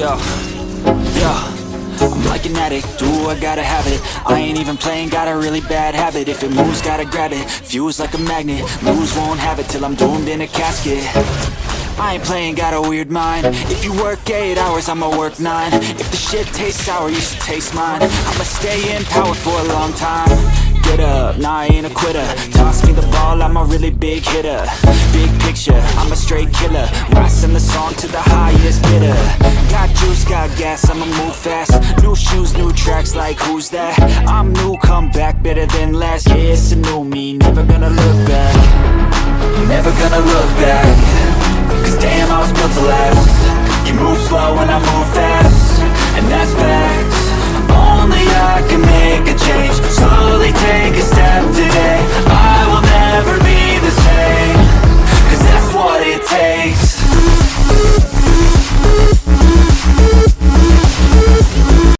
Yo, yo, I'm like an addict, ooh, I gotta have it. I ain't even playing, got a really bad habit. If it moves, gotta grab it, fuse like a magnet. Lose, won't have it till I'm doomed in a casket. I ain't playing, got a weird mind. If you work 8 hours, I'ma work 9. If the shit tastes sour, you should taste mine. I'ma stay in power for a long time. Get up, nah, I ain't a quitter. Toss me the ball, I'm a really big hitter. Big picture, I'm a straight killer. Rising the song to the highest bidder. Got juice, got gas, I'ma move fast. New shoes, new tracks, like who's that? I'm new, come back, better than last. Yeah, it's a new me, never gonna look back. Never gonna look back. Cause damn, I was built to last. You move slow and I move fast, and that's facts. Only I can make a change. Slowly take a step today.